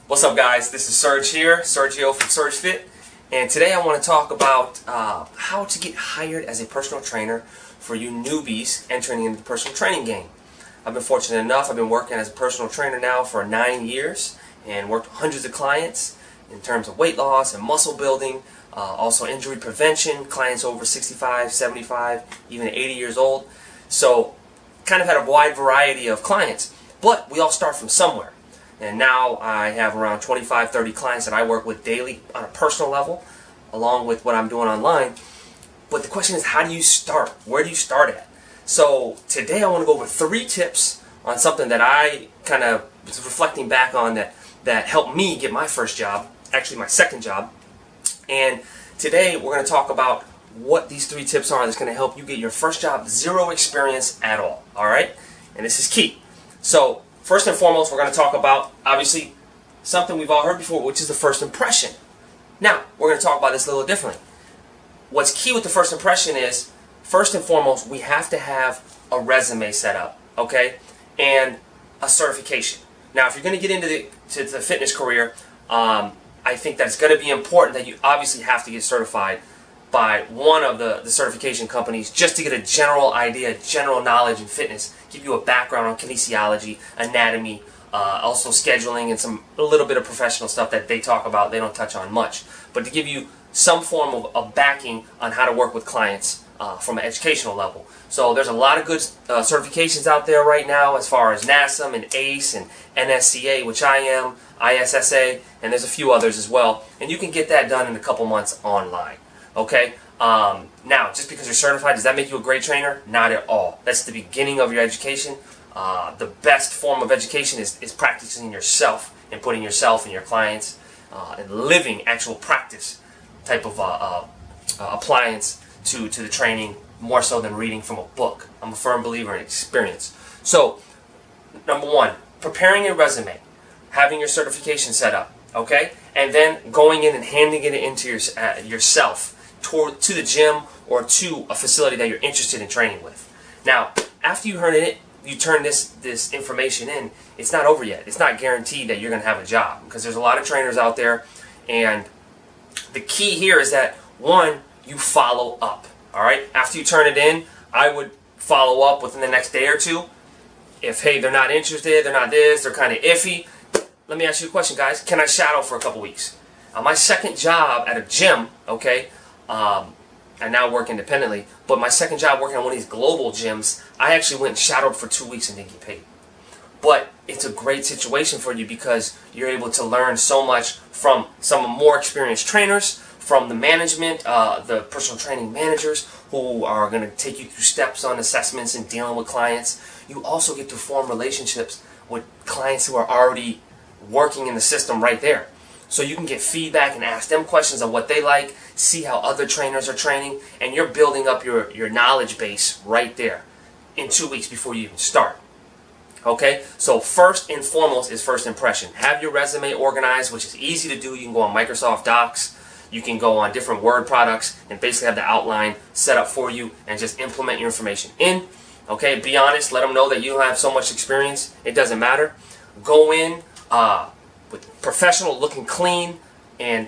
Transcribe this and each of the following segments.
What's up, guys? This is Serge here, Sergio from Serge Fit, and today I want to talk about how to get hired as a personal trainer for you newbies entering into the personal training game. I've been fortunate enough, I've been working as a personal trainer now for 9 years and worked with hundreds of clients in terms of weight loss and muscle building, also injury prevention, clients over 65, 75, even 80 years old. So kind of had a wide variety of clients, but we all start from somewhere. And now I have around 25, 30 clients that I work with daily on a personal level, along with what I'm doing online. But the question is, how do you start? Where do you start at? So today I want to go over 3 tips on something that I kind of was reflecting back on that helped me get my first job, actually my second job. And today we're going to talk about what these 3 tips are that's going to help you get your first job, 0 experience at all. Alright? And this is key. So first and foremost, we're going to talk about, obviously, something we've all heard before, which is the first impression. Now, we're going to talk about this a little differently. What's key with the first impression is, first and foremost, we have to have a resume set up, okay, and a certification. Now, if you're going to get into the fitness career, I think that it's going to be important that you obviously have to get certified by one of the certification companies just to get a general idea, general knowledge in fitness, give you a background on kinesiology, anatomy, also scheduling, and a little bit of professional stuff that they talk about, they don't touch on much, but to give you some form of backing on how to work with clients from an educational level. So there's a lot of good certifications out there right now as far as NASM and ACE and NSCA, which I am, ISSA, and there's a few others as well, and you can get that done in a couple months online. Okay, now, just because you're certified, does that make you a great trainer? Not at all. That's the beginning of your education. The best form of education is practicing yourself and putting yourself and your clients and living actual practice type of appliance to the training, more so than reading from a book. I'm a firm believer in experience. So, number 1, preparing your resume, having your certification set up, okay, and then going in and handing it into yourself to the gym or to a facility that you're interested in training with. Now, after you turn this information in, it's not over yet. It's not guaranteed that you're going to have a job, because there's a lot of trainers out there, and the key here is that, 1, you follow up. All right? After you turn it in, I would follow up within the next day or 2. If, hey, they're not interested, they're not this, they're kind of iffy, let me ask you a question, guys. Can I shadow for a couple weeks? On my second job at a gym, okay, I now work independently, but my second job working on one of these global gyms, I actually went and shadowed for 2 weeks and didn't get paid. But it's a great situation for you because you're able to learn so much from some more experienced trainers, from the management, the personal training managers who are going to take you through steps on assessments and dealing with clients. You also get to form relationships with clients who are already working in the system right there. So you can get feedback and ask them questions on what they like, see how other trainers are training, and you're building up your knowledge base right there in 2 weeks before you even start. Okay? So first and foremost is first impression. Have your resume organized, which is easy to do. You can go on Microsoft Docs, you can go on different Word products, and basically have the outline set up for you and just implement your information in. Okay? Be honest. Let them know that you don't have so much experience. It doesn't matter. Go in with professional, looking clean, and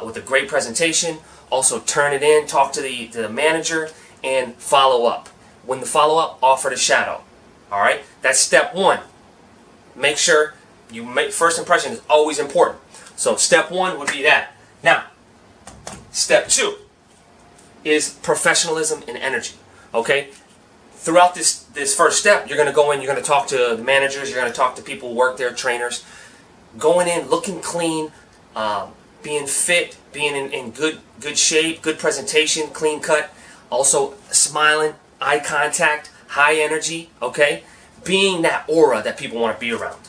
with a great presentation. Also turn it in, talk to the manager, and follow up. When the follow up, offer to shadow. Alright? That's step 1. Make sure you make first impression is always important. So step 1 would be that. Now, step 2 is professionalism and energy. Okay? Throughout this first step, you're going to go in, you're going to talk to the managers, you're going to talk to people who work there, trainers. Going in, looking clean, being fit, being in good shape, good presentation, clean cut, also smiling, eye contact, high energy, okay? Being that aura that people want to be around.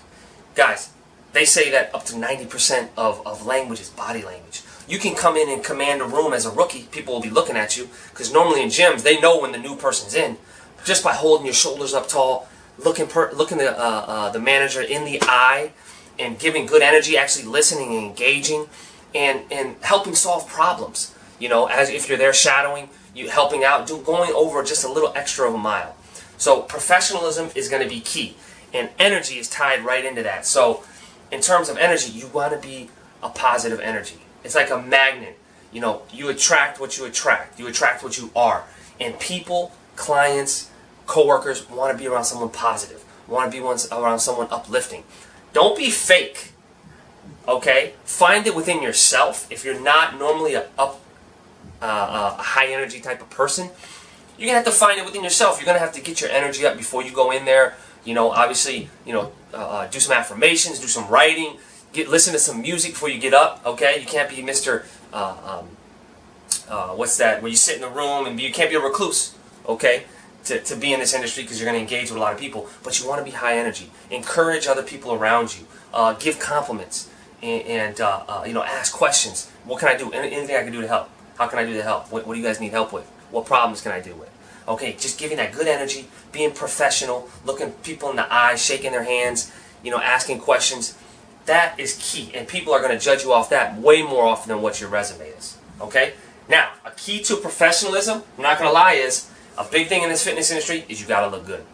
Guys, they say that up to 90% of language is body language. You can come in and command a room as a rookie, people will be looking at you, because normally in gyms, they know when the new person's in, just by holding your shoulders up tall, looking the manager in the eye, and giving good energy, actually listening and engaging, and helping solve problems. You know, as if you're there shadowing, you helping out, going over just a little extra of a mile. So professionalism is going to be key, and energy is tied right into that. So in terms of energy, you want to be a positive energy. It's like a magnet. You know, you attract what you attract. You attract what you are. And people, clients, coworkers want to be around someone positive. Want to be around someone uplifting. Don't be fake. Okay? Find it within yourself. If you're not normally a high energy type of person, you're going to have to find it within yourself. You're going to have to get your energy up before you go in there. You know, obviously, you know, do some affirmations, do some writing, listen to some music before you get up. Okay? You can't be Mr. What's that? Where you sit in the room and you can't be a recluse. Okay? To be in this industry, because you're going to engage with a lot of people. But you want to be high energy. Encourage other people around you. Give compliments. And you know, ask questions. What can I do? Anything I can do to help? How can I do to help? What do you guys need help with? What problems can I deal with? Okay, just giving that good energy, being professional, looking people in the eyes, shaking their hands, you know, asking questions. That is key, and people are going to judge you off that way more often than what your resume is. Okay? Now, a key to professionalism, I'm not going to lie, is a big thing in this fitness industry is you got to look good.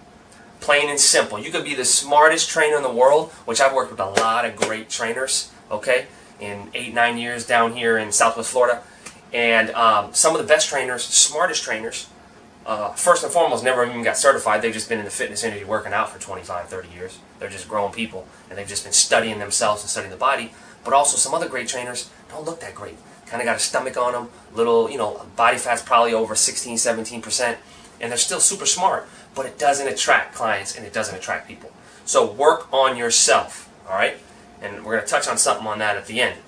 Plain and simple. You could be the smartest trainer in the world, which I've worked with a lot of great trainers, okay, in 8-9 years down here in Southwest Florida. And some of the best trainers, smartest trainers, first and foremost, never even got certified. They've just been in the fitness industry working out for 25, 30 years. They're just grown people, and they've just been studying themselves and studying the body. But also some other great trainers don't look that great. Kind of got a stomach on them, little, you know, body fat's probably over 16, 17%, and they're still super smart. But it doesn't attract clients, and it doesn't attract people. So work on yourself, all right? And we're going to touch on something on that at the end.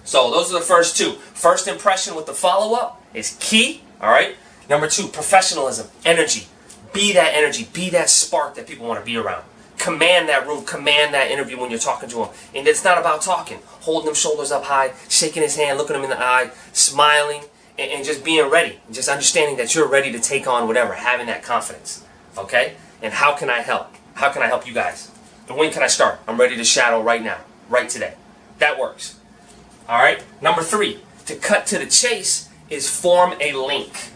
So those are the first two. First impression with the follow-up is key, all right? Number two, professionalism, energy. Be that energy. Be that spark that people want to be around. Command that room. Command that interview when you're talking to them. And it's not about talking. Holding them shoulders up high, shaking his hand, looking him in the eye, smiling, and just being ready. Just understanding that you're ready to take on whatever, having that confidence, okay? And how can I help? How can I help you guys? And when can I start? I'm ready to shadow right now, right today. That works. All right? Number three, to cut to the chase, is form a link.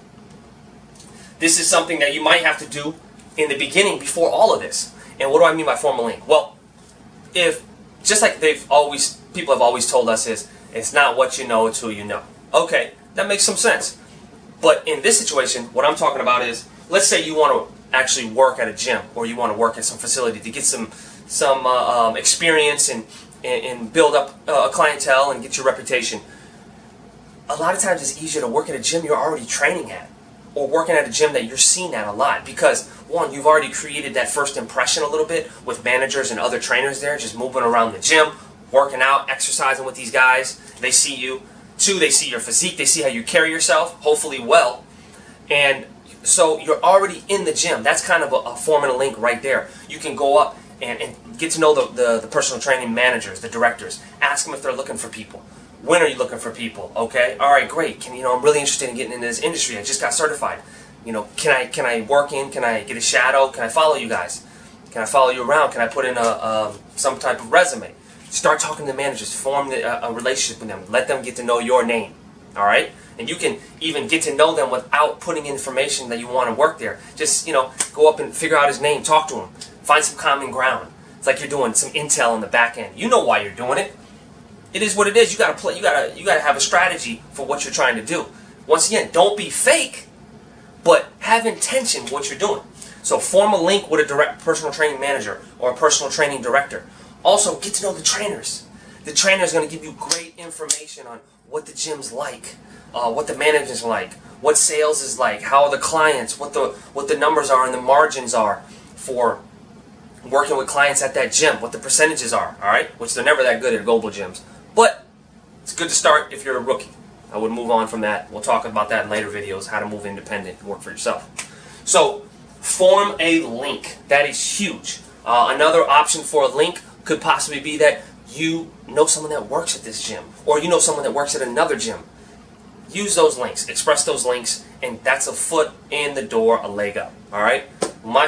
This is something that you might have to do in the beginning before all of this. And what do I mean by form a link? Well, if, just like people have always told us, is it's not what you know, it's who you know. Okay, that makes some sense. But in this situation, what I'm talking about is, let's say you want to actually work at a gym, or you want to work at some facility to get some experience and build up a clientele and get your reputation. A lot of times it's easier to work at a gym you're already training at, or working at a gym that you're seen at a lot, because one, you've already created that first impression a little bit with managers and other trainers there, just moving around the gym, working out, exercising with these guys. They see you. Two, they see your physique, they see how you carry yourself, hopefully well. And so you're already in the gym. That's kind of a forming a link right there. You can go up and get to know the personal training managers, the directors. Ask them if they're looking for people. When are you looking for people? Okay, all right, great. I'm really interested in getting into this industry. I just got certified. Can I work in? Can I get a shadow? Can I follow you guys? Can I follow you around? Can I put in some type of resume? Start talking to the managers. Form a relationship with them. Let them get to know your name. All right, and you can even get to know them without putting information that you want to work there. Just go up and figure out his name. Talk to him. Find some common ground. It's like you're doing some intel on the back end. You know why you're doing it. It is what it is. You gotta play. You gotta have a strategy for what you're trying to do. Once again, don't be fake, but have intention with what you're doing. So form a link with a direct personal training manager or a personal training director. Also, get to know the trainers. The trainer is going to give you great information on what the gym's like, what the management's like, what sales is like, how are the clients, what the numbers are and the margins are for working with clients at that gym, what the percentages are, all right? Which they're never that good at global gyms. But it's good to start if you're a rookie. I would move on from that. We'll talk about that in later videos, how to move independent and work for yourself. So form a link. That is huge. Another option for a link could possibly be that you know someone that works at this gym, or you know someone that works at another gym. Use those links, express those links, and that's a foot in the door, a leg up. All right. My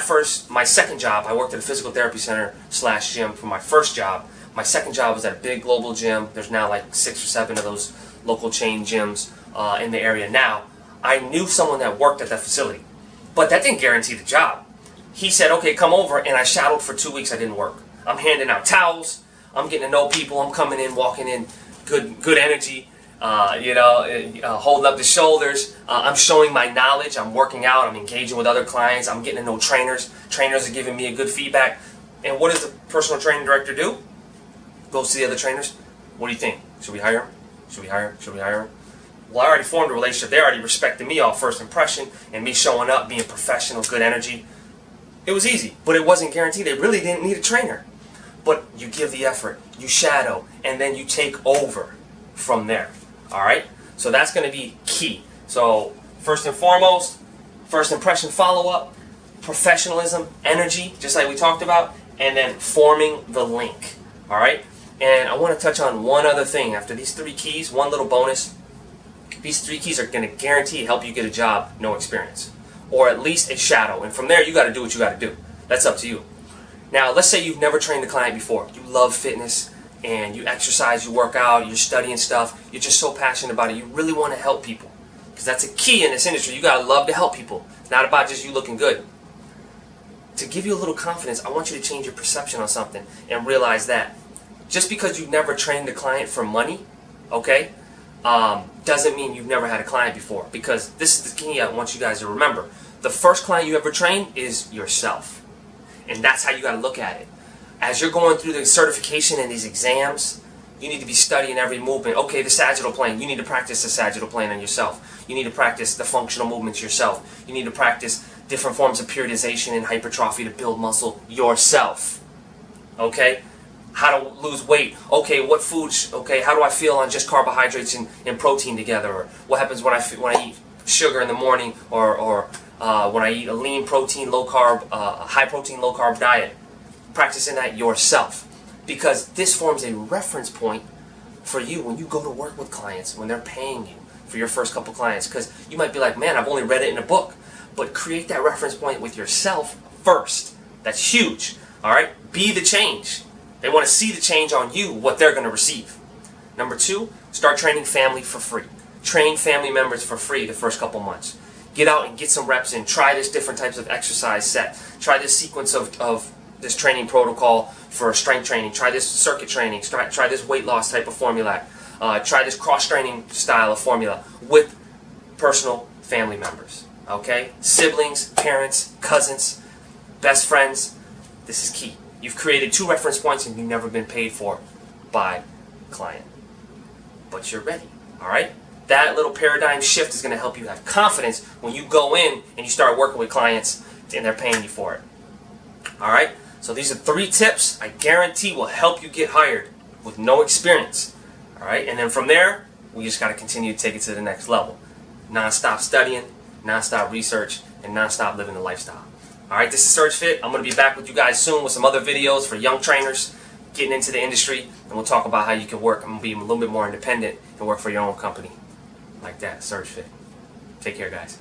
second job, I worked at a physical therapy center / gym for my first job. My second job was at a big global gym. There's now like 6 or 7 of those local chain gyms in the area now. I knew someone that worked at that facility, but that didn't guarantee the job. He said, okay, come over, and I shadowed for 2 weeks. I didn't work. I'm handing out towels. I'm getting to know people. I'm coming in, walking in, good energy. Holding up the shoulders. I'm showing my knowledge. I'm working out. I'm engaging with other clients. I'm getting to know trainers. Trainers are giving me a good feedback. And what does the personal training director do? Goes to the other trainers. What do you think? Should we hire him? Should we hire him? Should we hire him? Well, I already formed a relationship. They already respected me off first impression and me showing up, being professional, good energy. It was easy, but it wasn't guaranteed. They really didn't need a trainer. But you give the effort, you shadow, and then you take over from there. Alright? So that's going to be key. So, first and foremost, first impression follow-up, professionalism, energy, just like we talked about, and then forming the link. Alright? And I want to touch on one other thing. After these 3 keys, one little bonus. These 3 keys are going to guarantee help you get a job, no experience. Or at least a shadow. And from there, you got to do what you got to do. That's up to you. Now, let's say you've never trained a client before. You love fitness, and you exercise, you work out, you're studying stuff. You're just so passionate about it. You really want to help people. Because that's a key in this industry. You got to love to help people. It's not about just you looking good. To give you a little confidence, I want you to change your perception on something and realize that just because you've never trained a client for money, okay, doesn't mean you've never had a client before. Because this is the key I want you guys to remember. The first client you ever train is yourself. And that's how you got to look at it. As you're going through the certification and these exams, you need to be studying every movement. Okay, the sagittal plane. You need to practice the sagittal plane on yourself. You need to practice the functional movements yourself. You need to practice different forms of periodization and hypertrophy to build muscle yourself. Okay? How to lose weight. Okay, what foods, okay, how do I feel on just carbohydrates and protein together? Or what happens when I eat sugar in the morning or when I eat a lean protein, low carb, high protein, low carb diet. Practicing that yourself. Because this forms a reference point for you when you go to work with clients, when they're paying you for your first couple clients. Because you might be like, man, I've only read it in a book. But create that reference point with yourself first. That's huge. Alright? Be the change. They want to see the change on you, what they're going to receive. Number 2, start training family for free. Train family members for free the first couple months. Get out and get some reps in. Try this different types of exercise set. Try this sequence of this training protocol for strength training. Try this circuit training. Try this weight loss type of formula. Try this cross-training style of formula with personal family members. Okay? Siblings, parents, cousins, best friends. This is key. You've created 2 reference points and you've never been paid for by client. But you're ready. Alright? That little paradigm shift is going to help you have confidence when you go in and you start working with clients and they're paying you for it. Alright? So these are 3 tips I guarantee will help you get hired with no experience. Alright? And then from there, we just got to continue to take it to the next level. Non-stop studying, non-stop research, and non-stop living the lifestyle. Alright, this is Surge Fit. I'm going to be back with you guys soon with some other videos for young trainers getting into the industry. And we'll talk about how you can work. I'm going to be a little bit more independent and work for your own company. Like that, Surge Fit. Take care, guys.